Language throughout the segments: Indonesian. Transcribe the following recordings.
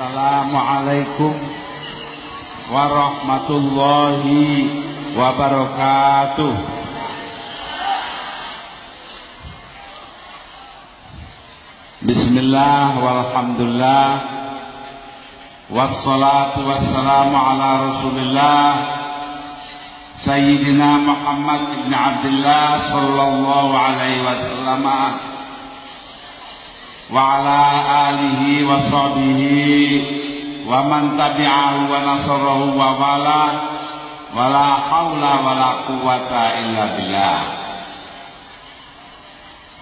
Assalamualaikum warahmatullahi wabarakatuh. Bismillah walhamdulillah wassalatu wassalamu ala rasulillah Sayyidina Muhammad ibn Abdullah sallallahu alaihi wasallam wa ala alihi wa sahbihi wa man tabi'ahu wa nasarahu wa wala hawla wala quwwata illa billah.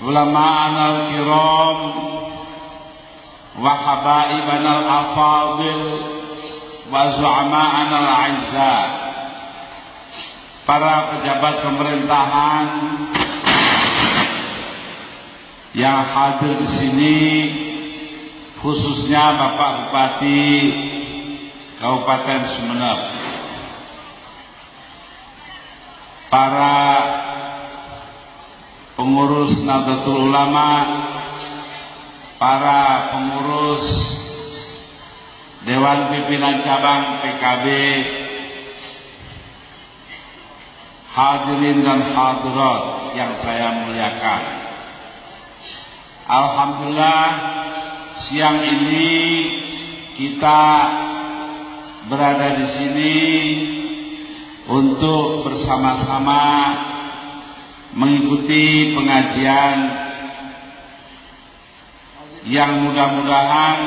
Ulama'ana al-kiram wa habaibana al-afadil wa zu'ama'ana al-'izza, para pejabat pemerintahan yang hadir di sini, khususnya Bapak Bupati Kabupaten Sumeneb, para pengurus Nahdlatul Ulama, para pengurus Dewan Pimpinan Cabang PKB, hadirin dan hadirat yang saya muliakan. Alhamdulillah, siang ini kita berada di sini untuk bersama-sama mengikuti pengajian yang mudah-mudahan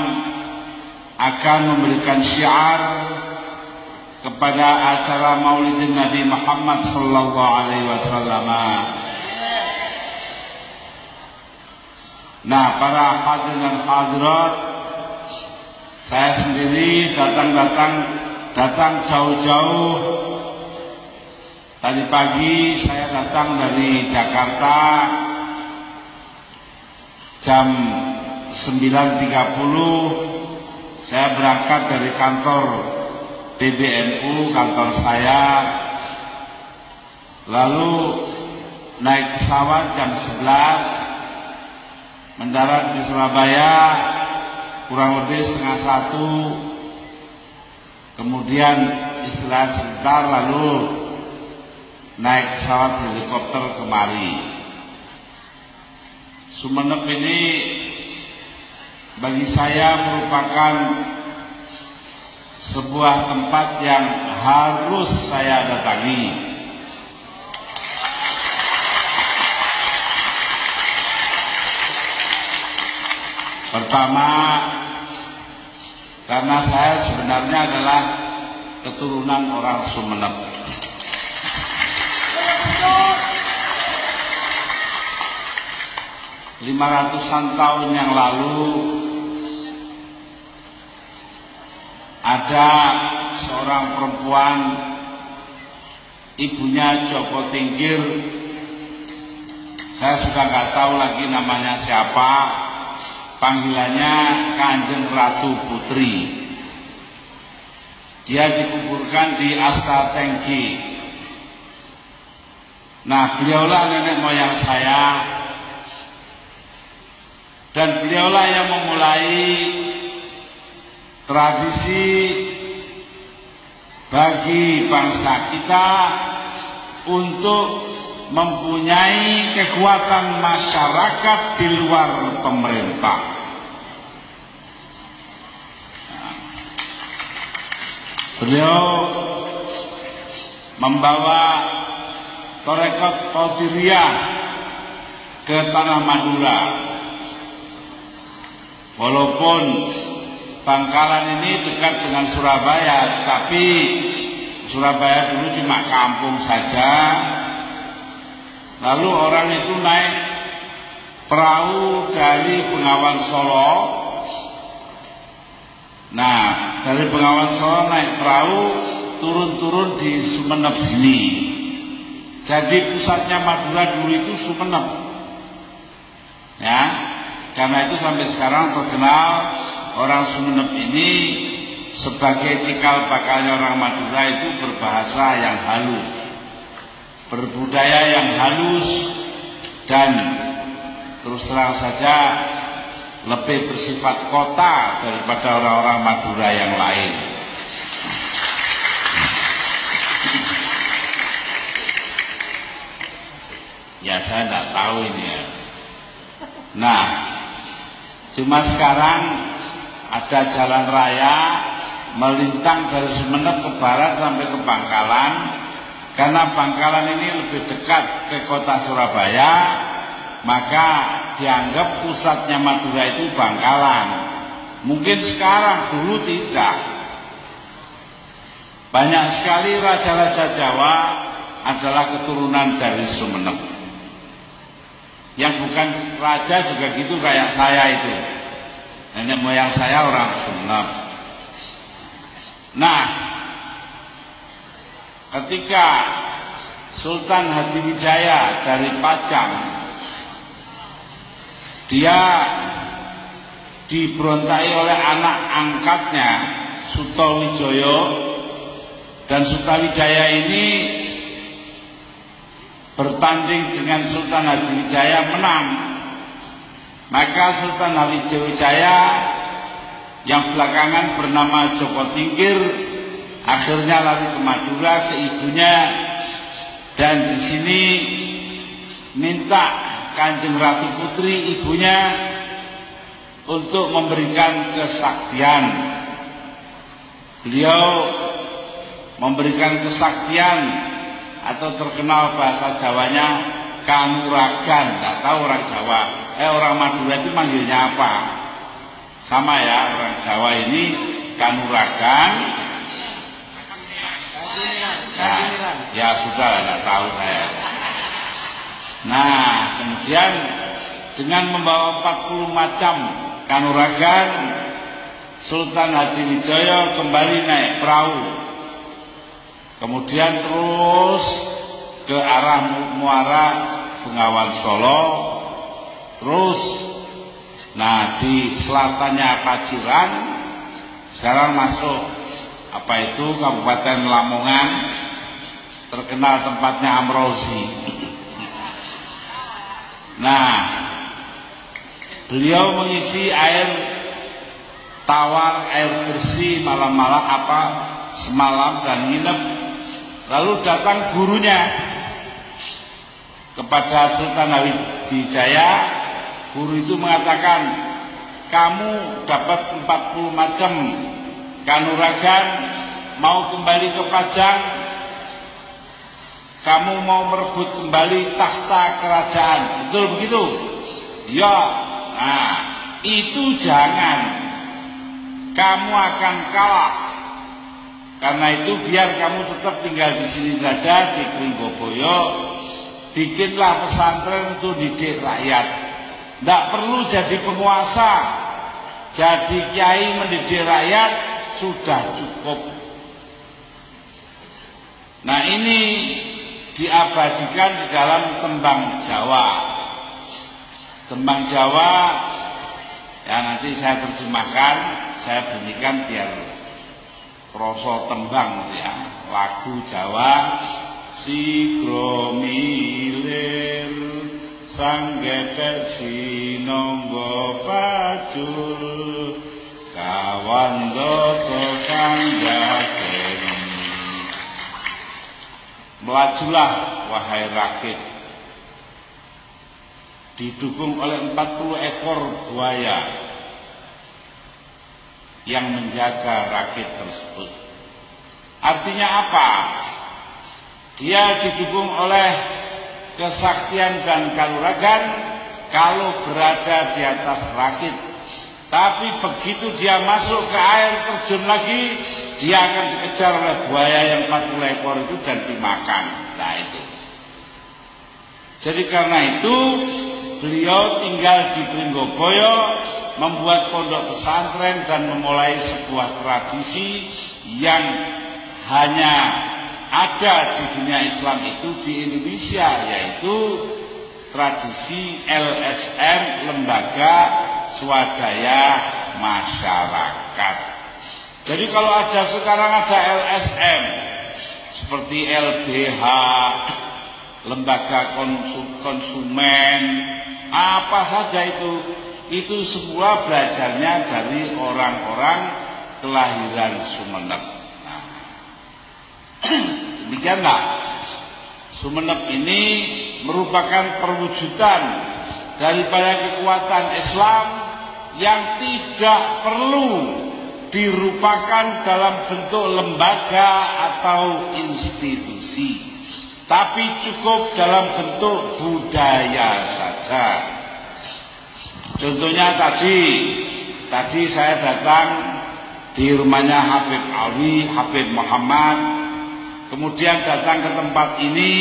akan memberikan syiar kepada acara Maulidin Nabi Muhammad sallallahu alaihi wasallam. Nah, para hadirin dan hadirat, saya sendiri datang jauh-jauh. Tadi pagi saya datang dari Jakarta jam 9.30. Saya berangkat dari kantor PBNU, kantor saya, lalu naik pesawat jam 11, mendarat di Surabaya kurang lebih setengah 1, kemudian istirahat sebentar, lalu naik pesawat helikopter kemari. Sumeneb ini bagi saya merupakan sebuah tempat yang harus saya datangi. Pertama, karena saya sebenarnya adalah keturunan orang Sumeneb. Lima ratusan tahun yang lalu ada seorang perempuan, ibunya Joko Tingkir. Saya sudah nggak tahu lagi namanya siapa. Panggilannya Kanjeng Ratu Putri. Dia dikuburkan di Asta Tengki. Nah, beliaulah nenek moyang saya, dan beliaulah yang memulai tradisi bagi bangsa kita untuk mempunyai kekuatan masyarakat di luar pemerintah. Beliau membawa Tarekat Qadiriyah ke tanah Madura. Walaupun Bangkalan ini dekat dengan Surabaya, tapi Surabaya dulu cuma kampung saja. Lalu orang itu naik perahu dari Bengawan Solo. Nah, dari Bengawan Solo naik perahu, turun-turun di Sumeneb sini. Jadi pusatnya Madura dulu itu Sumeneb. Ya, karena itu sampai sekarang terkenal orang Sumeneb ini sebagai cikal bakalnya orang Madura itu berbahasa yang halus, berbudaya yang halus, dan terus terang saja lebih bersifat kota daripada orang-orang Madura yang lain. Ya saya tidak tahu ini ya. Nah, cuma sekarang ada jalan raya melintang dari Sumeneb ke barat sampai ke Bangkalan. Karena Bangkalan ini lebih dekat ke kota Surabaya, maka dianggap pusatnya Madura itu Bangkalan. Mungkin sekarang, dulu tidak. Banyak sekali raja-raja Jawa adalah keturunan dari Sumeneb. Yang bukan raja juga gitu kayak saya itu. Nenek moyang saya orang Sumeneb. Nah, ketika Sultan Hadiwijaya dari Pajang, dia diberontai oleh anak angkatnya Sutawijaya, dan Sutawijaya ini bertanding dengan Sultan Hadiwijaya menang. Maka Sultan Hadiwijaya yang belakangan bernama Joko Tingkir akhirnya lari ke Madura ke ibunya, dan di sini minta Kanjeng Ratu Putri ibunya untuk memberikan kesaktian. Beliau memberikan kesaktian atau terkenal bahasa Jawanya kanuragan. Tidak tahu orang Jawa, orang Madura itu manggilnya apa? Sama ya, orang Jawa ini kanuragan. Nah, ya sudah, tidak tahu saya. Nah, kemudian dengan membawa 40 macam kanuragan, Sultan Hadiwijaya kembali naik perahu. Kemudian terus ke arah muara Bengawan Solo, terus nah di selatannya Paciran, sekarang masuk apa itu Kabupaten Lamongan, terkenal tempatnya Amrozi. Nah, beliau mengisi air tawar, air bersih malam-malam semalam dan nginep. Lalu datang gurunya kepada Sultan Hadiwijaya. Guru itu mengatakan, kamu dapat 40 macam kanuragan, mau kembali ke Pajang, kamu mau merebut kembali takhta kerajaan, betul begitu? Ya. Nah, itu jangan, kamu akan kalah. Karena itu biar kamu tetap tinggal di sini saja di Pringgoboyo, bikinlah pesantren untuk didik rakyat. Tidak perlu jadi penguasa, jadi kiai mendidik rakyat sudah cukup. Nah, ini diabadikan di dalam tembang Jawa. Tembang Jawa ya nanti saya terjemahkan, saya bunyikan biar kroso tembang ya. Lagu Jawa sigro milir sang gedhek sinangga pacul kawandasa kang jageni. Melajulah wahai rakit, didukung oleh 40 ekor buaya yang menjaga rakit tersebut. Artinya apa? Dia didukung oleh kesaktian dan kanuragan kalau berada di atas rakit. Tapi begitu dia masuk ke air terjun lagi, dia akan dikejar oleh buaya yang 40 ekor itu dan dimakan. Nah itu. Jadi karena itu beliau tinggal di Pringgoboyo, membuat pondok pesantren dan memulai sebuah tradisi yang hanya ada di dunia Islam itu di Indonesia, yaitu tradisi LSM, Lembaga Swadaya Masyarakat. Jadi kalau sekarang ada LSM seperti LBH, Lembaga Konsumen, apa saja itu semua belajarnya dari orang-orang kelahiran Sumenep. Nah, demikianlah Sumenep ini merupakan perwujudan daripada kekuatan Islam yang tidak perlu dirupakan dalam bentuk lembaga atau institusi, tapi cukup dalam bentuk budaya saja. Contohnya tadi saya datang di rumahnya Habib Alwi, Habib Muhammad, kemudian datang ke tempat ini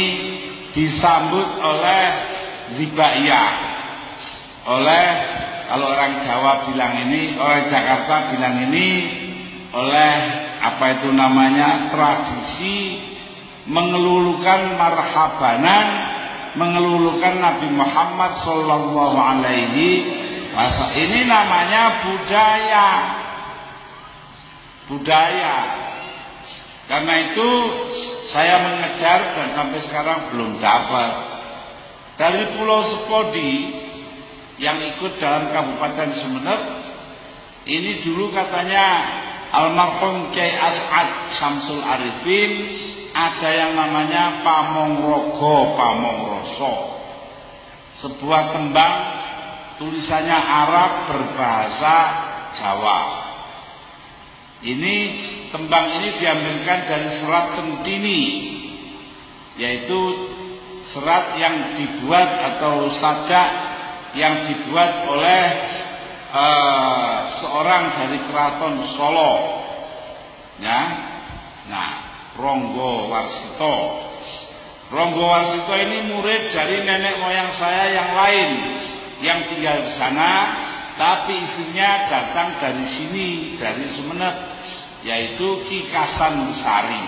disambut oleh zibaiyah, oleh, kalau orang Jawa bilang ini, orang Jakarta bilang ini, oleh apa itu namanya, tradisi mengelulukan marhabanan, mengelulukan Nabi Muhammad sallallahu alaihi wasallam. Ini namanya budaya. Karena itu saya mengejar dan sampai sekarang belum dapat. Dari Pulau Sepodi yang ikut dalam Kabupaten Sumenep, ini dulu katanya almarhum Kyai As'ad Syamsul Arifin ada yang namanya Pamongrogo Pamongroso, sebuah tembang tulisannya Arab berbahasa Jawa. Ini tembang ini diambilkan dari serat Centini, yaitu serat yang dibuat atau sajak yang dibuat oleh seorang dari Keraton Solo, ya. Nah, Ronggo Warsito. Ronggo Warsito ini murid dari nenek moyang saya yang lain yang tinggal di sana, tapi istrinya datang dari sini, dari Sumenep, yaitu Ki Kasan Besari.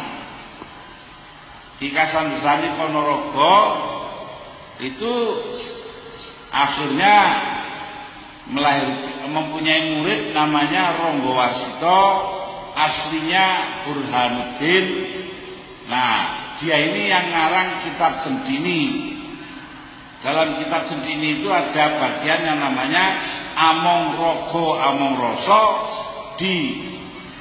Ki Kasan Besari Ponorogo itu akhirnya mempunyai murid namanya Ronggo Warsito, aslinya Burhanuddin. Nah, dia ini yang ngarang kitab Centini. Dalam kitab Centini itu ada bagian yang namanya Amongrogo Amongroso. Di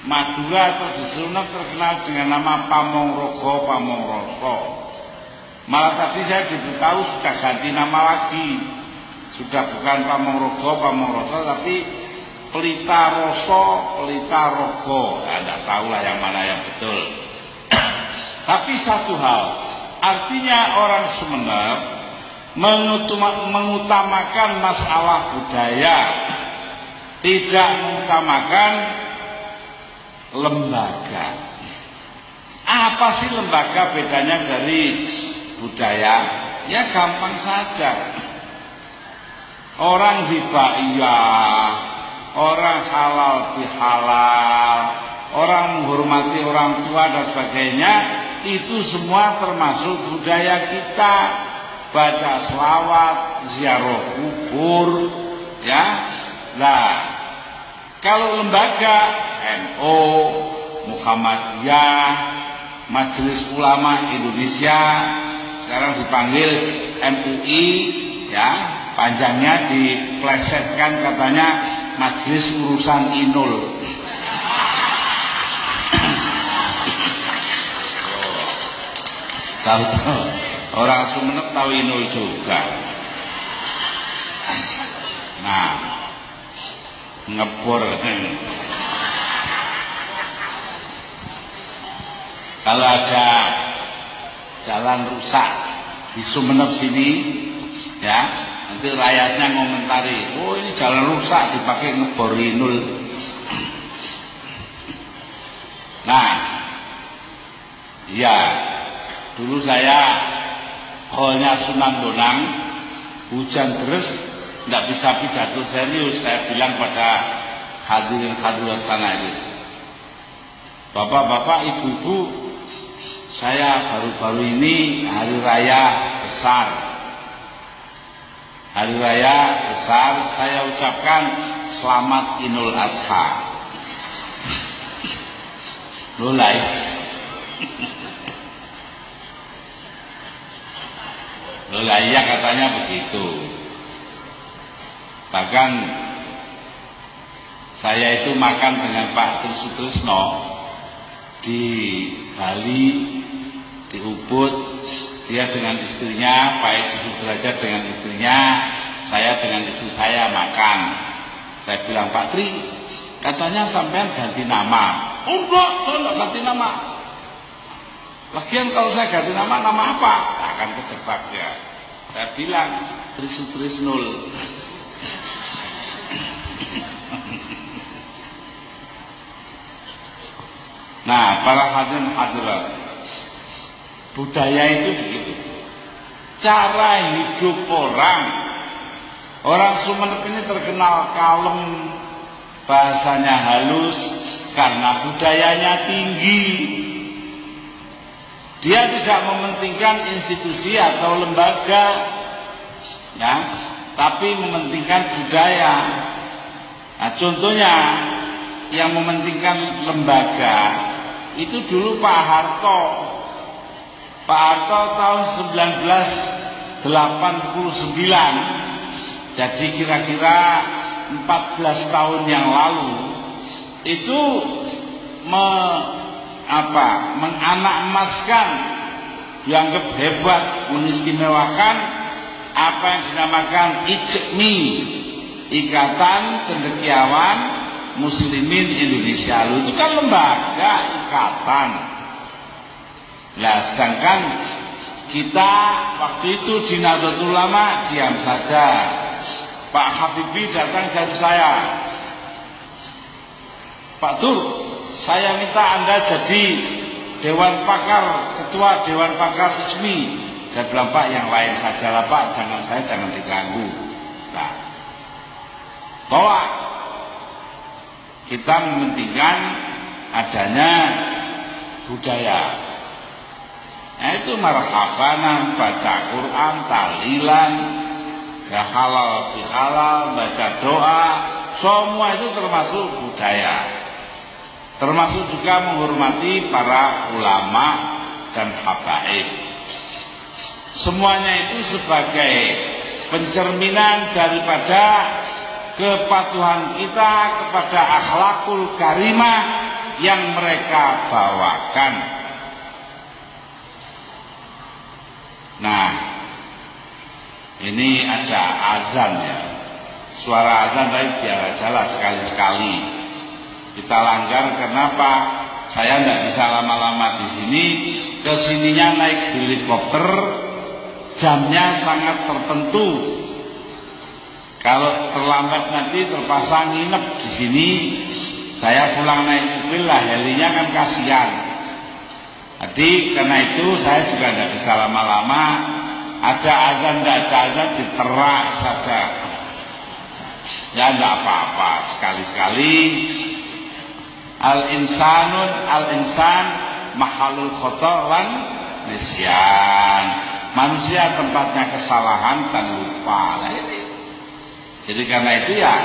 Madura atau di Sumenep terkenal dengan nama Pamongrogo Pamongroso. Malah tadi saya diberitahu sudah ganti nama lagi, sudah bukan Pamongrogo Pamongroso tapi Pelitaroso Pelitarogo. Tidak tahulah yang mana yang betul. Tapi satu hal, artinya orang Sumenep mengutamakan masalah budaya, tidak mengutamakan lembaga. Apa sih lembaga bedanya dari budaya? Ya gampang saja. Orang hibaiyah, orang halal bihalal, orang menghormati orang tua dan sebagainya, itu semua termasuk budaya kita. Baca selawat, ziarah kubur, ya. Nah, kalau lembaga NU, Muhammadiyah, Majelis Ulama Indonesia, sekarang dipanggil MUI, ya, panjangnya diplesetkan katanya Majelis Urusan Inul. Tahu orang Sumenep tahu Inul juga. Nah, ngebor. Kalau ada jalan rusak di Sumenep sini, ya, nanti rakyatnya ngomentari, oh ini jalan rusak dipakai ngebor Inul. Nah, iya, dulu saya hallnya Sunan Bonang, hujan deras, tidak bisa pidato serius. Saya bilang pada hadirin-hadirat sana itu, bapak-bapak, ibu-ibu, saya baru-baru ini hari raya besar. Hari raya besar, saya ucapkan selamat Idul Adha. Lulai. Lulai ya katanya begitu. Bahkan Saya itu makan dengan Pak Tri Sutrisno di Bali, di Ubud. Dia dengan istrinya, Pak Edi Sudrajat dengan istrinya, saya dengan istri saya makan. Saya bilang, Pak Tri, katanya sampean ganti nama. Enggak, saya enggak ganti nama. Lagian kalau saya ganti nama apa? Akan kejebak ya. Saya bilang, Tri Sutrisnul. Nah, para hadirin hadirat, budaya itu begitu. Cara hidup orang Sumenep ini terkenal kalem, bahasanya halus karena budayanya tinggi. Dia tidak mementingkan institusi atau lembaga, ya, tapi mementingkan budaya. Nah, contohnya yang mementingkan lembaga itu dulu Pak Harto. Pak Harto tahun 1989, jadi kira-kira 14 tahun yang lalu, itu menganak emaskan, dianggap hebat, mengistimewakan apa yang dinamakan ICMI, Ikatan Cendekiawan Muslimin Indonesia. Itu kan lembaga ikatan. Nah, sedangkan kita waktu itu di Nahdlatul Ulama diam saja. Pak Habibie datang cari saya, Pak Tur, saya minta Anda jadi Dewan Pakar, Ketua Dewan Pakar ICMI. Saya bilang, Pak, yang lain saja lah Pak, jangan diganggu. Nah, bahwa kita mementingkan adanya budaya. Nah, itu marhabanan, baca Quran, tahlilan, ya halal bihalal, baca doa, semua itu termasuk budaya. Termasuk juga menghormati para ulama dan habaib. Semuanya itu sebagai pencerminan daripada kepatuhan kita kepada akhlakul karimah yang mereka bawakan. Nah, ini ada azan ya. Suara azan tapi biar aja lah sekali-sekali. Kita langgar, kenapa? Saya tidak bisa lama-lama di sini. Kesininya naik helikopter, jamnya sangat tertentu. Kalau terlambat nanti terpaksa nginep di sini. Saya pulang naik mobil lah, helinya kan kasihan. Jadi karena itu saya juga tidak bisa lama-lama. Ada azan, tidak ada azan, diterak saja. Ya tidak apa-apa, sekali-sekali. Al-insan mahalul khata' wan nisyan. Manusia tempatnya kesalahan dan lupa. Nah, ini. Jadi karena itu ya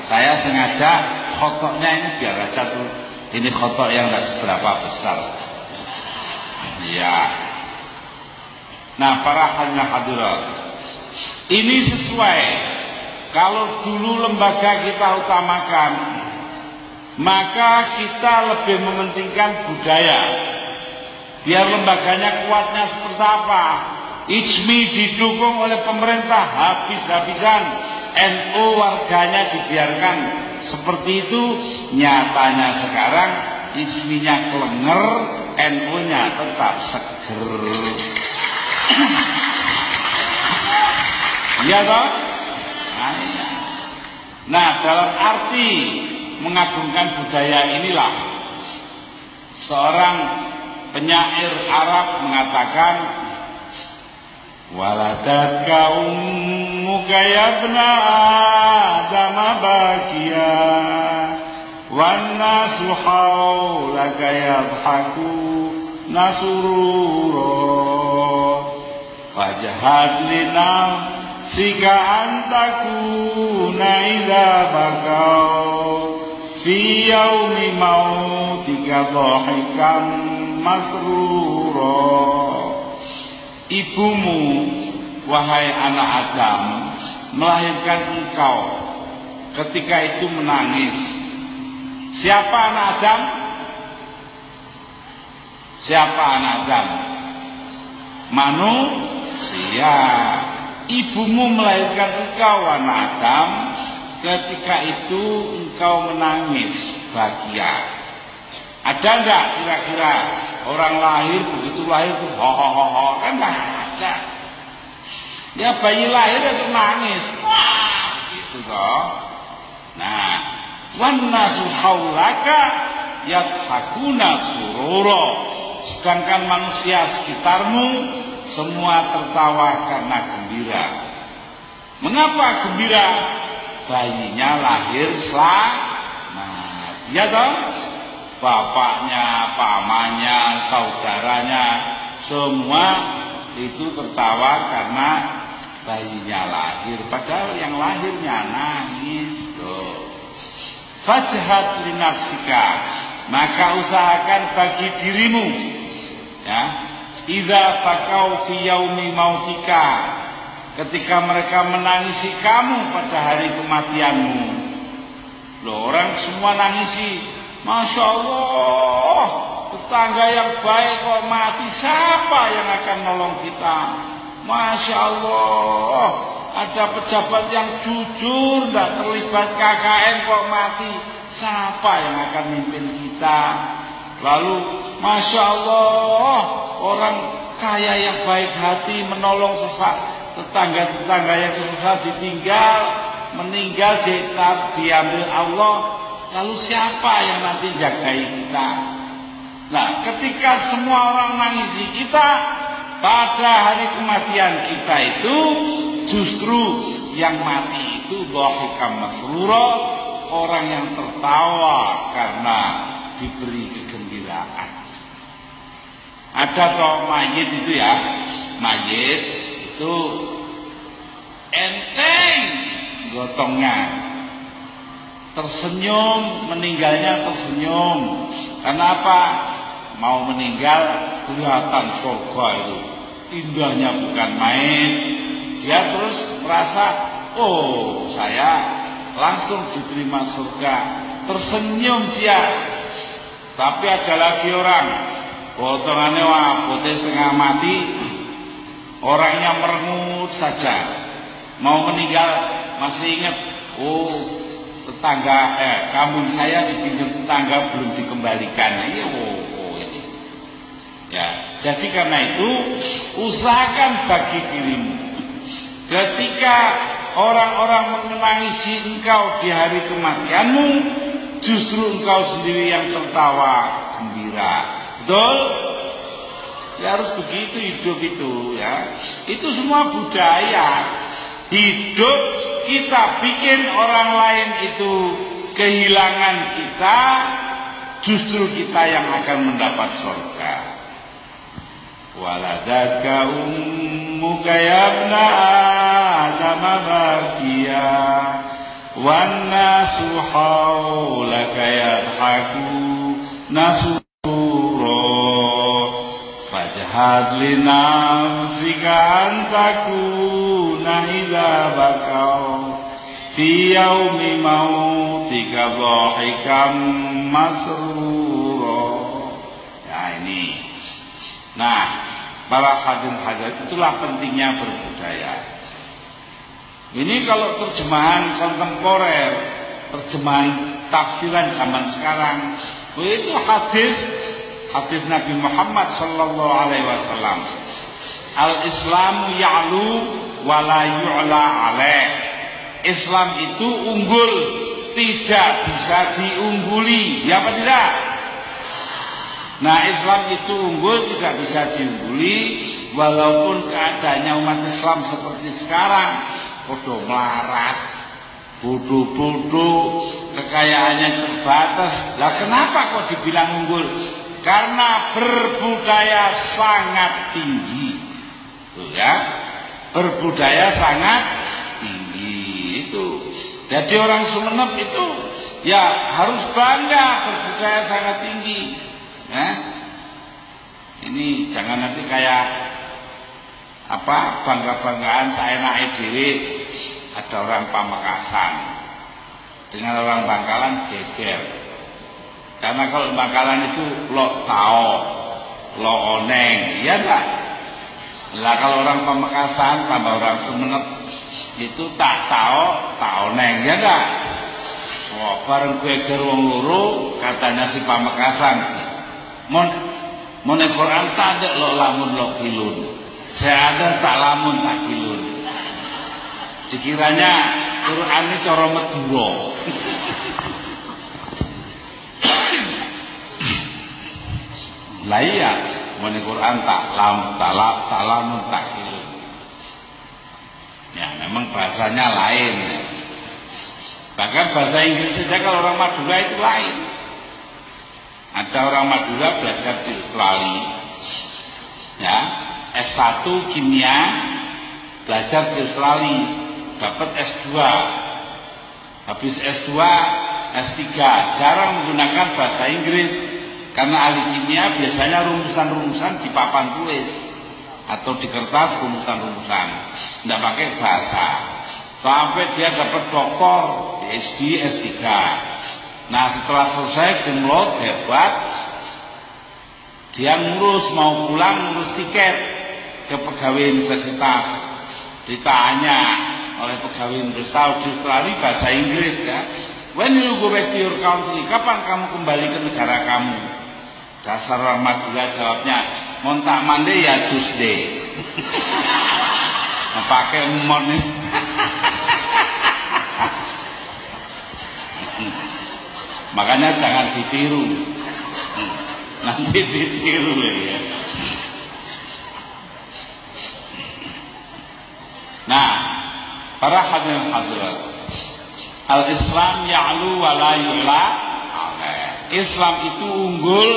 saya sengaja khotoknya ini biar aja tuh, ini khotok yang tidak seberapa besar. Ya. Nah, para hadirat, ini sesuai. Kalau dulu lembaga kita utamakan, maka kita lebih mementingkan budaya. Biar lembaganya kuatnya seperti apa? ICMI didukung oleh pemerintah habis-habisan, NU warganya dibiarkan seperti itu. Nyatanya sekarang ICMI-nya kelenger, NU-nya tetap seger. Iya toh? Nah, dalam arti mengagungkan budaya inilah seorang penyair Arab mengatakan, waladatka ummuka ya ibna Adam bakiya wan nasu haulaka yadhaku nasurura fajhad lina sika antakuna idza bakau fi yaumi mautika dhahikan masrura. Ibumu, wahai anak Adam, melahirkan engkau, ketika itu menangis Siapa anak Adam? Siapa anak Adam? Manusia. Ibumu melahirkan engkau anak Adam. Ketika itu engkau menangis bahagia. Ada enggak kira-kira orang lahir begitu lahir tuh ho kan enggak ada. Ya bayi lahir itu nangis. Wah, gitu toh. Nah, wan nasu haulaka yathakuna surura. Sedangkan manusia sekitarmu semua tertawa karena gembira. Mengapa gembira? Bayinya lahir selamat. Ya toh? Bapaknya, pamannya, saudaranya, semua itu tertawa karena bayinya lahir. Padahal yang lahirnya nangis. Fajhat li nafsika, maka usahakan bagi dirimu, ya, idza fakau fi yaumi mautika, ketika mereka menangisi kamu pada hari kematianmu. Loh, orang semua nangisi, Masya Allah, tetangga yang baik kok mati, siapa yang akan nolong kita? Masya Allah, ada pejabat yang jujur, tidak terlibat KKN kok mati, siapa yang akan mimpin kita? Lalu Masya Allah, orang kaya yang baik hati menolong tetangga-tetangga yang susah ditinggal, meninggal diambil Allah. Lalu siapa yang nanti jagai kita? Nah, ketika semua orang mengisi kita pada hari kematian kita itu, justru yang mati itu dhahikam masrura, orang yang tertawa karena diberi kegembiraan. Ada toh mayit itu ya, mayit itu enteng gotongnya, tersenyum, meninggalnya tersenyum. Kenapa? Mau meninggal kelihatan surga itu, indahnya bukan main. Dia terus merasa, oh saya langsung diterima surga, tersenyum dia. Tapi ada lagi orang potongannya putih setengah mati, orangnya merengut saja, mau meninggal masih ingat, oh tetangga, kampung saya dipinjam tetangga belum dikembalikan. Ini. Ya, jadi karena itu usahakan bagi dirimu. Ketika orang-orang menangisi engkau di hari kematianmu, justru engkau sendiri yang tertawa gembira. Betul? Ya harus begitu hidup itu ya. Itu semua budaya hidup. Kita bikin orang lain itu kehilangan kita, justru kita yang akan mendapat surga. Waladaka ummuka yabna Adam bakiya wan nasu haulaka yadhaku nasura fajhad li nafsika antakuna idza bakau fi yaumi mautika dhahikam masrura. Ya ini. Nah, para hadirin itulah pentingnya berbudaya. Ini kalau terjemahan kontemporer, terjemahan tafsiran zaman sekarang, itu hadis Nabi Muhammad sallallahu alaihi wasallam. Al-Islamu ya'lu wa la yu'la alaih. Islam itu unggul, tidak bisa diungguli. Ya apa tidak? Nah, Islam itu unggul, tidak bisa diungguli, walaupun keadaannya umat Islam seperti sekarang, bodoh melarat, bodoh-bodoh, kekayaannya terbatas. Lah kenapa kok dibilang unggul? Karena berbudaya sangat tinggi. Tuh ya, berbudaya sangat tinggi itu. Jadi orang Sumeneb itu ya harus bangga berbudaya sangat tinggi. Nah, ini jangan nanti kayak apa bangga-banggaan saya naik diri, ada orang Pamekasan dengan orang Bangkalan geger. Karena kalau Bangkalan itu lo tao, lo oneng, iya enggak? Lah kalau orang Pamekasan tambah orang Sumenep itu tak tao, tak oneng, ya enggak? Wah, bareng gue wong loro katanya si Pamekasan. Mon Quran tak ada lo lamun lo kilun. Saya ada tak lamun tak kilun. Dikiranya Quran ini cara Madura. Lah iya, mon Quran tak lamun tak kilun. Ya memang bahasanya lain. Bahkan bahasa Inggris saja kalau orang Madura itu lain. Ada orang Madura belajar di Australia, ya S1 kimia, belajar di Australia, dapat S2, habis S2, S3, jarang menggunakan bahasa Inggris karena ahli kimia biasanya rumusan-rumusan di papan tulis atau di kertas rumusan-rumusan, tidak pakai bahasa. Sampai dia dapat doktor, PhD, S3. Nah setelah selesai kumlot hebat, dia ngurus mau pulang ngurus tiket ke pegawai universitas. Ditanya oleh pegawai universitas di Australia bahasa Inggris ya, when you go back to your country, kapan kamu kembali ke negara kamu? Dasar orang Madura jawabnya, montak mande ya Tuesday. Nah, pakai mon nih. Makanya jangan ditiru, nanti ditiru ya. Nah, para hadirin hadirat, al-Islam ya'lu wa la yu'la. Islam itu unggul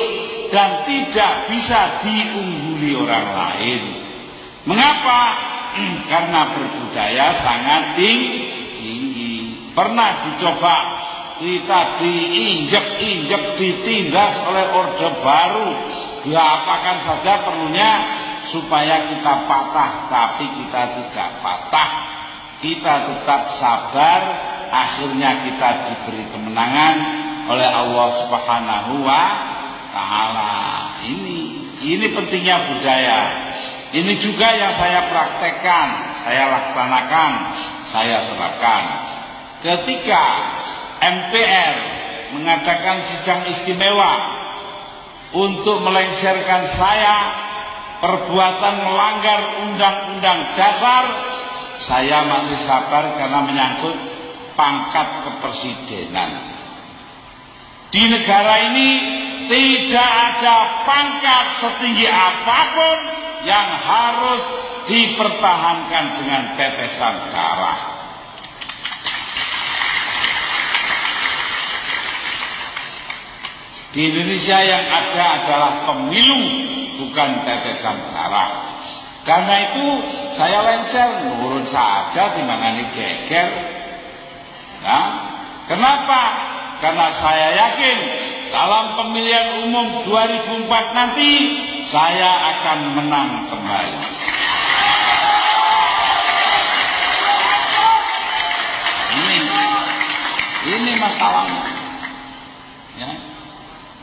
dan tidak bisa diungguli orang lain. Mengapa? Karena berbudaya sangat tinggi. Pernah dicoba kita diinjek-injek, ditindas oleh Orde Baru, diapakan saja perlunya supaya kita patah, tapi kita tidak patah, kita tetap sabar, akhirnya kita diberi kemenangan oleh Allah Subhanahu wa Ta'ala. Ini pentingnya budaya. Ini juga yang saya praktekkan, saya laksanakan, saya terapkan. Ketika MPR mengadakan sidang istimewa untuk melengsarkan saya perbuatan melanggar undang-undang dasar, saya masih sabar karena menyangkut pangkat kepresidenan. Di negara ini tidak ada pangkat setinggi apapun yang harus dipertahankan dengan tetesan darah. Di Indonesia yang ada adalah pemilu, bukan tetesan darah. Karena itu saya lengser, nurun saja timbangane geger. Nah, kenapa? Karena saya yakin dalam pemilihan umum 2004 nanti saya akan menang kembali. Ini masalahnya. Ya.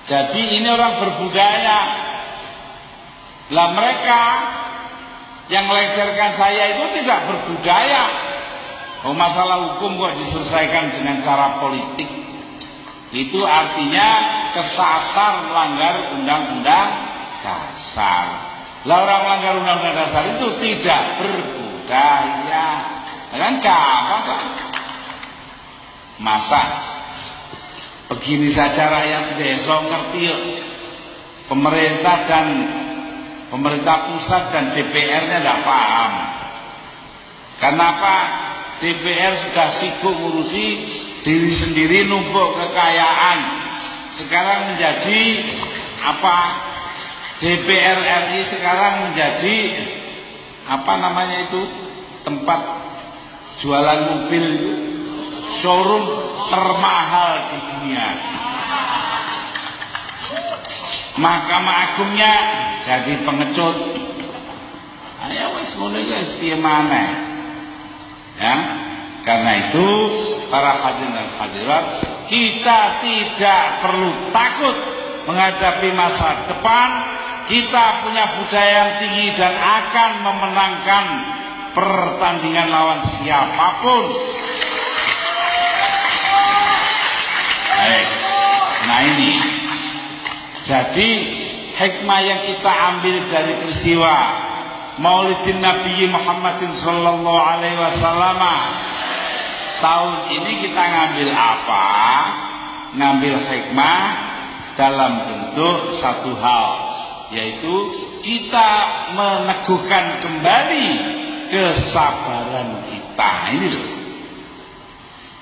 Jadi ini orang berbudaya. Lah mereka yang melengsarkan saya itu tidak berbudaya. Oh, masalah hukum kok diselesaikan dengan cara politik. Itu artinya kesasar melanggar undang-undang dasar. Lah orang melanggar undang-undang dasar itu tidak berbudaya. Kan gampang kan? Masa begini saja rakyat desa ngerti yuk. Pemerintah pusat dan DPR-nya tidak paham. Kenapa? DPR sudah sibuk ngurusi diri sendiri, numpuk kekayaan. Sekarang menjadi apa? DPR RI sekarang menjadi apa namanya itu? Tempat jualan mobil itu, showroom termahal di dunia. Mahkamah Agungnya jadi pengecut. Ayo wis ngono guys, piye maneh. Ya, karena itu para hadirin dan hadirat, Kita tidak perlu takut menghadapi masa depan. Kita punya budaya yang tinggi dan akan memenangkan pertandingan lawan siapapun. Baik. Nah ini, jadi hikmah yang kita ambil dari peristiwa Maulidin Nabi Muhammadin Sallallahu Alaihi Wasallam tahun ini, kita ngambil apa? Ngambil hikmah dalam bentuk satu hal, yaitu kita meneguhkan kembali kesabaran kita. Ini loh,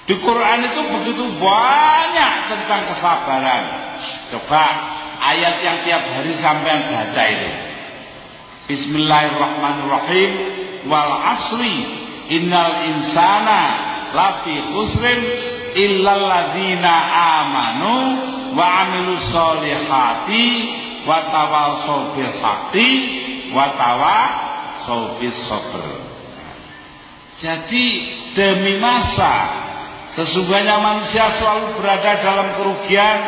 di Quran itu begitu banyak tentang kesabaran. Coba ayat yang tiap hari sampean baca itu. Bismillahirrahmanirrahim. Wal asri innal insana lafi khusrin illal ladzina amanu wa amilus solihati wa tawassaw bil haqqi wa tawassaw bis sabr. Jadi demi masa, sesungguhnya manusia selalu berada dalam kerugian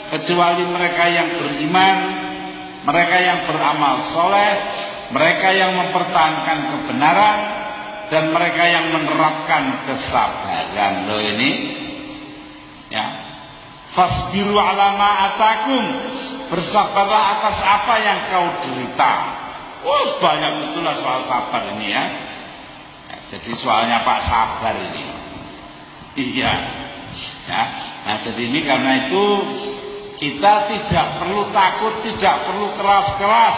kecuali mereka yang beriman, mereka yang beramal soleh, mereka yang mempertahankan kebenaran, dan mereka yang menerapkan kesabaran. Loh ini ya, fasbiru ala ma atakum, bersabarlah atas apa yang kau derita. Oh, banyak betul lah soal sabar ini ya. Jadi soalnya Pak Sabar ini. Iya ya. Nah jadi ini karena itu kita tidak perlu takut, tidak perlu keras-keras.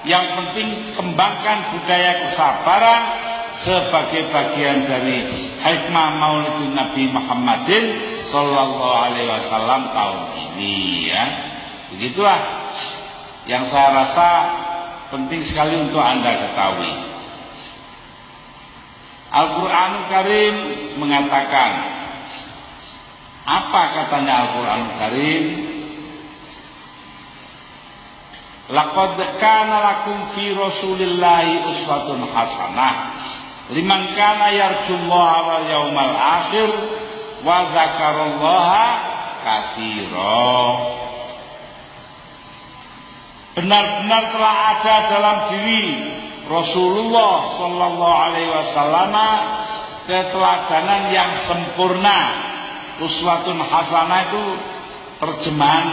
Yang penting kembangkan budaya kesabaran sebagai bagian dari hikmah Maulidin Nabi Muhammadin Sallallahu Alaihi Wasallam tahun ini ya. Begitulah yang saya rasa penting sekali untuk Anda ketahui. Al-Quranul Karim mengatakan, apa katanya Al-Quranul Karim? Laqad kana lakum fi Rasulillahi uswatun hasanah liman kana yarjullaha wal yaumal akhir wa dzakarallaha katsira. Benar-benar telah ada dalam diri Rasulullah Sallallahu Alaihi Wasallam keteladanan yang sempurna. Uswatun hasanah itu terjemahan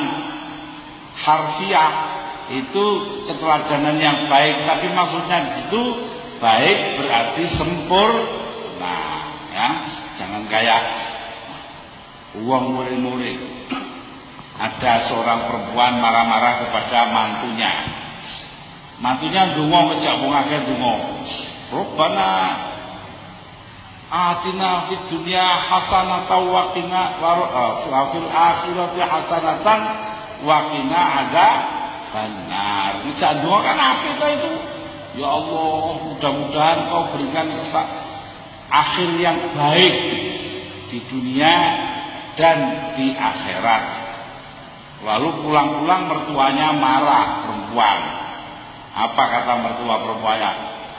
harfiah, itu keteladanan yang baik, tapi maksudnya di situ baik berarti sempurna ya. Jangan kayak uang murid-murid. Ada seorang perempuan marah-marah kepada mantunya. Mantunya ndonga ngejak wong akeh ndonga. Rabbana atina fid dunya hasanatan wa qina fil akhirati hasanatan wa qina adzabannar. Ngejak ndonga kan apik ta itu. Ya Allah, mudah-mudahan kau berikan akhir yang baik di dunia dan di akhirat. Lalu pulang-pulang mertuanya marah, perempuan. Apa kata mertua perempuannya?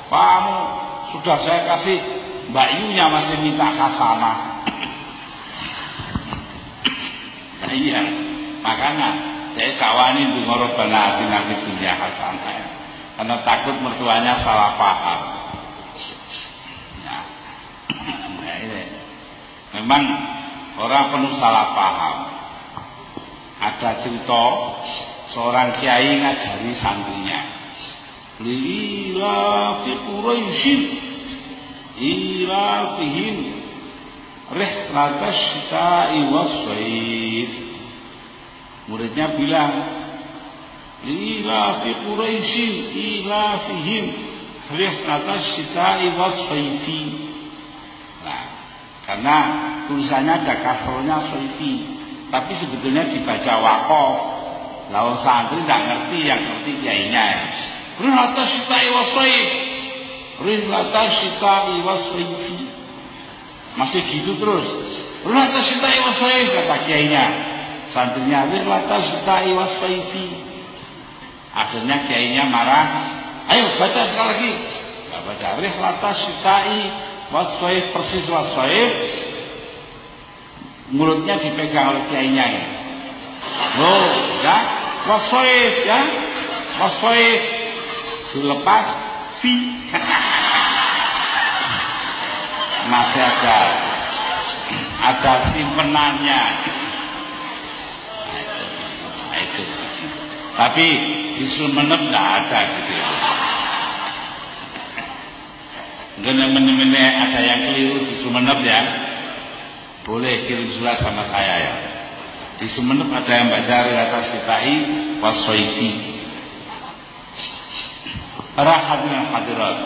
Kamu sudah saya kasih, Mbak Yunya masih minta hasanah. Nah, iya, makanya saya kawani untuk ngorobana atina fid dunya hasanah, karena takut mertuanya salah paham. Nah, ini memang orang penuh salah paham. Ada cerita seorang kiai ngajari santrinya, ila fi Quraisyin ila fihim rihlatash syita'i was-shaif. Muridnya bilang, ila fi Quraisyin ila fihim rihlatash syita'i was-shaifi. Nah, karena tulisannya ada kasrohnya shaifi, tapi sebetulnya dibaca waqaf. Lalu santri tidak ngerti, yang ngerti kiainya ya. Rihlatash syita'i was-shaif, rihlatash syita'i was-shaifi. Masih gitu terus. Rihlatash syita'i was-shaif kata kiainya. Santrinya rihlatash syita'i was-shaifi. Akhirnya kiainya marah. Ayo baca sekali lagi. Enggak baca. Rihlatash syita'i was-shaif, persis was-shaif. mulutnya dipegang oleh kiainya ya. Oh, ya, wasoif ya, wasoif dilepas fi masih ada simpenannya. Nah, itu. Tapi di Sumenep tidak ada gitu. Mungkin ada yang keliru di Sumenep ya. Boleh kirim surat sama saya ya. Di Sumenep ada yang baca Rilatas Kitai Wasoifi. Para hadirin hadirat.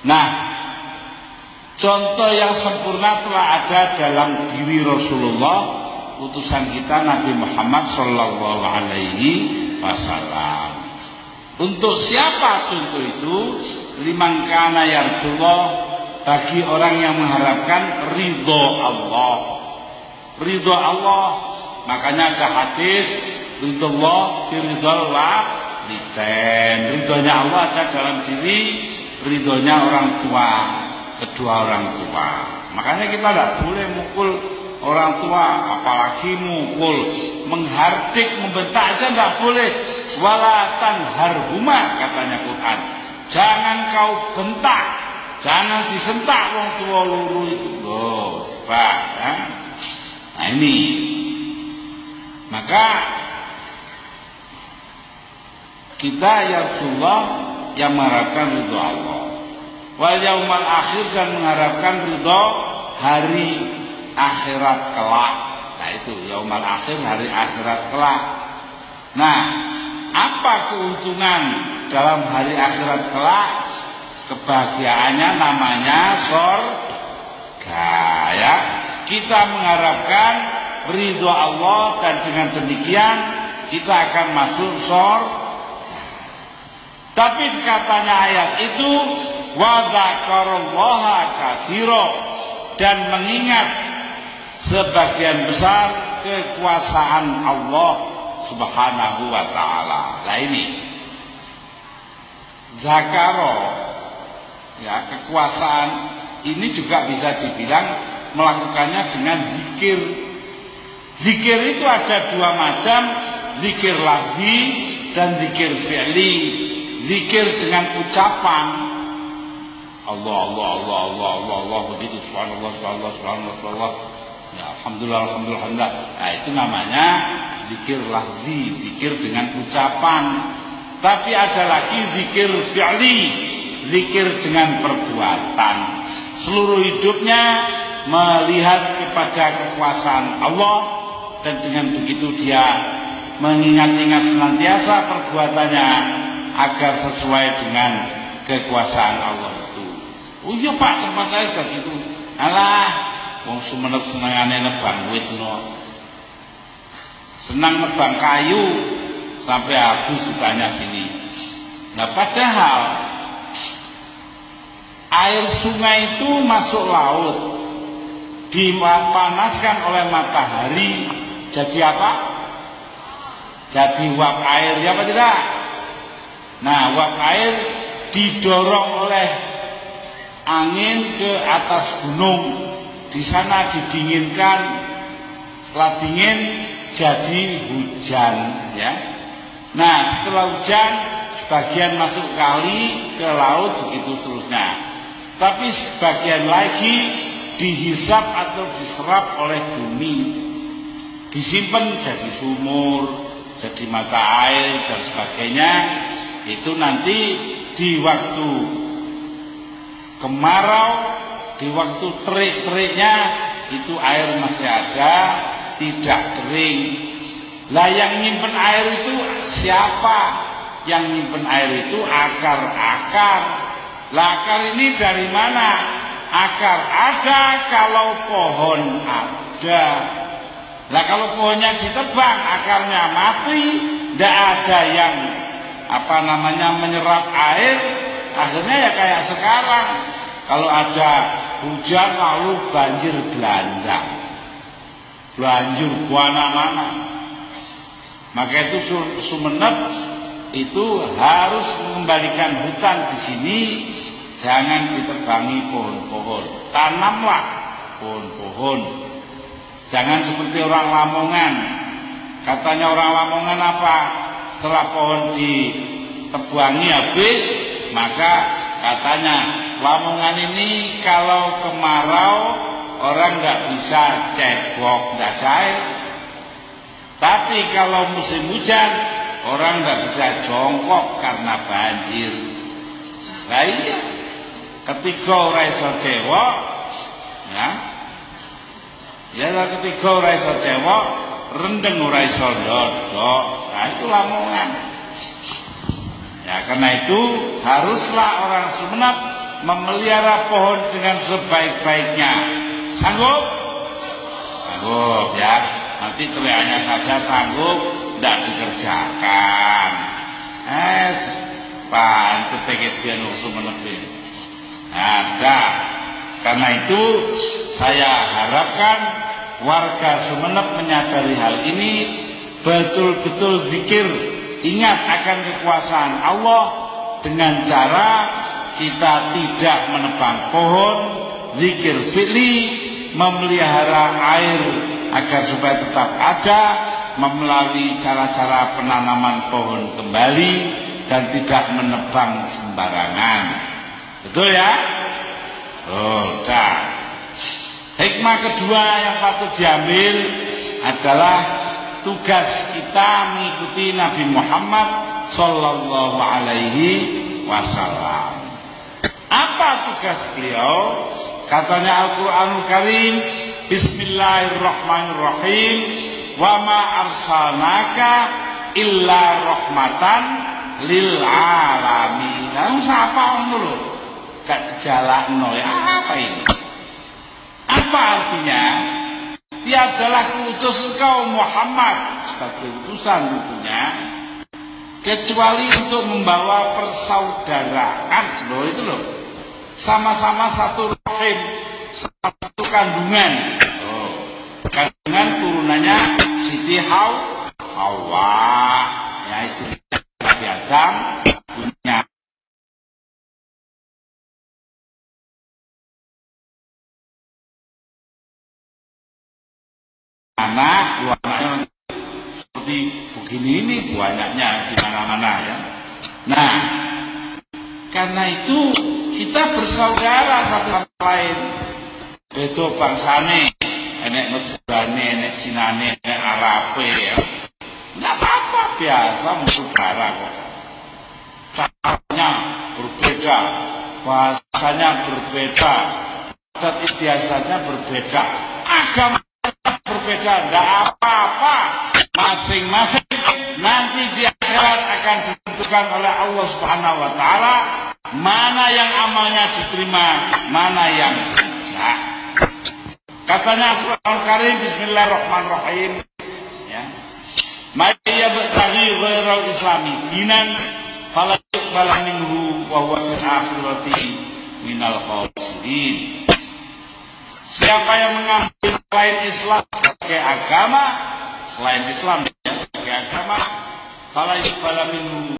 Nah, contoh yang sempurna telah ada dalam diri Rasulullah, utusan kita Nabi Muhammad Sallallahu Alaihi Wasallam. Untuk siapa contoh itu? Liman kana yarjullah, bagi orang yang mengharapkan ridho Allah. Ridho Allah, makanya ada hadis ridho Allah diridholah liten. Ridhonya Allah ada dalam diri ridhonya orang tua, kedua orang tua. Makanya kita tidak boleh mukul orang tua, apalagi mukul, menghardik, membentak aja tidak boleh. Wala tanharhuma, katanya Quran. Jangan kau bentak, jangan disentak wong tua luru itu. Loh, Pak, ya? Nah ini, maka kita ya Rasulullah yang mengharapkan ridho Allah, wal yaumal akhir, dan mengharapkan ridho hari akhirat kelak. Nah itu yaumal akhir, hari akhirat kelak. Nah, apa keuntungan dalam hari akhirat kelak? Kebahagiaannya namanya surga ya. Kita mengharapkan ridho Allah, dan dengan demikian kita akan masuk surga. Tapi katanya ayat itu wa dzakarallaha katsira, dan mengingat sebagian besar kekuasaan Allah Subhanahu wa taala. Nah ini zakaro ya, kekuasaan ini juga bisa dibilang melakukannya dengan zikir. Zikir itu ada dua macam, zikir lafzi dan zikir fi'li. Zikir dengan ucapan Allah Allah Allah Allah Allah Allah begitu, subhanallah subhanallah subhanallah subhanallah ya, alhamdulillah alhamdulillah alhamdulillah. Nah itu namanya zikir lafzi, zikir dengan ucapan. Tapi ada lagi zikir fi'li, zikir dengan perbuatan. Seluruh hidupnya melihat kepada kekuasaan Allah, dan dengan begitu dia mengingat-ingat senantiasa perbuatannya agar sesuai dengan kekuasaan Allah itu. Oh iya Pak, tempat saya sudah gitu. Alah, wong Sumenep senengane nebang wit no. Senang nebang kayu sampai habis sukanya sini. Nah padahal air sungai itu masuk laut, dipanaskan oleh matahari, jadi apa? Jadi uap air, ya apa tidak? Nah, uap air didorong oleh angin ke atas gunung, di sana didinginkan, setelah dingin jadi hujan, ya. Nah, setelah hujan sebagian masuk kali ke laut, begitu seterusnya. Tapi sebagian lagi dihisap atau diserap oleh bumi, disimpan jadi sumur, jadi mata air dan sebagainya. Itu nanti di waktu kemarau, di waktu terik-teriknya itu air masih ada, tidak kering. Lah yang nyimpen air itu siapa? Yang nyimpen air itu akar-akar. Lah akar ini dari mana? Akar ada kalau pohon ada. Lah kalau pohonnya ditebang, akarnya mati, tidak ada yang menyerap air. Akhirnya ya kayak sekarang, kalau ada hujan lalu banjir Belanda, banjir mana-mana. Maka itu Sumenep itu harus mengembalikan hutan di sini, jangan ditebangi pohon-pohon. Tanamlah pohon-pohon. Jangan seperti orang Lamongan. Katanya orang Lamongan apa? Setelah pohon ditebangi habis, maka katanya Lamongan ini kalau kemarau orang nggak bisa cebok, nggak ada air. Tapi kalau musim hujan orang nggak bisa jongkok karena banjir. Nah iya, ketika ora iso cewek, ketika ora iso cewek, rendeng ora iso ndodok. Nah itu Lamongan. Ya karena itu haruslah orang Sumenep memelihara pohon dengan sebaik-baiknya. Sanggup? Sanggup ya. Nanti teriaknya saja sanggup, tidak dikerjakan. Pancet tegit biar Sumenep ini. Ada. Karena itu saya harapkan warga Sumenep menyadari hal ini, betul-betul zikir, ingat akan kekuasaan Allah dengan cara kita tidak menebang pohon, zikir fi'li, memelihara air agar supaya tetap ada, melalui cara-cara penanaman pohon kembali dan tidak menebang sembarangan. Betul ya? Udah. Hikmah kedua yang patut diambil adalah tugas kita mengikuti Nabi Muhammad sallallahu alaihi wasallam. Apa tugas beliau? Katanya Al-Qur'anul Karim, Bismillahirrahmanirrahim, wa ma arsalnaka illa rahmatan lil alamin. Lah sapa ngono lho? Gak dijalakno ya apa ini? Apa artinya? Tiadalah kuutus engkau Muhammad sebagai utusan tentunya kecuali untuk membawa persaudaraan. Loh itu loh, sama-sama satu rahim, satu kandungan. Kandungan turunannya Siti Hawa, ya itu Nabi Adam punya anak, dua anaknya seperti begini ini banyaknya di mana-mana ya. Nah, karena itu kita bersaudara satu sama lain. Beto bangsane, enek negane, enek Cinane, enek Arabe ya. Enggak apa-apa, biasa saudara kok. Caranya berbeda, bahasanya berbeda, adat istiadatnya berbeda, agama berbeda, enggak apa-apa. Masing-masing nanti di akhirat akan ditentukan oleh Allah Subhanahu wa taala mana yang amalnya diterima, mana yang tidak. Katanya Al-Qur'anul Karim, Bismillahirrahmanirrahim, ya. May yabtaghi ghairal islami dinan fala yuqbal minhu wa huwa fil akhirati minal khasirin. Siapa yang mengambil selain Islam sebagai agama, selain Islam sebagai agama, fala yuqbal minhu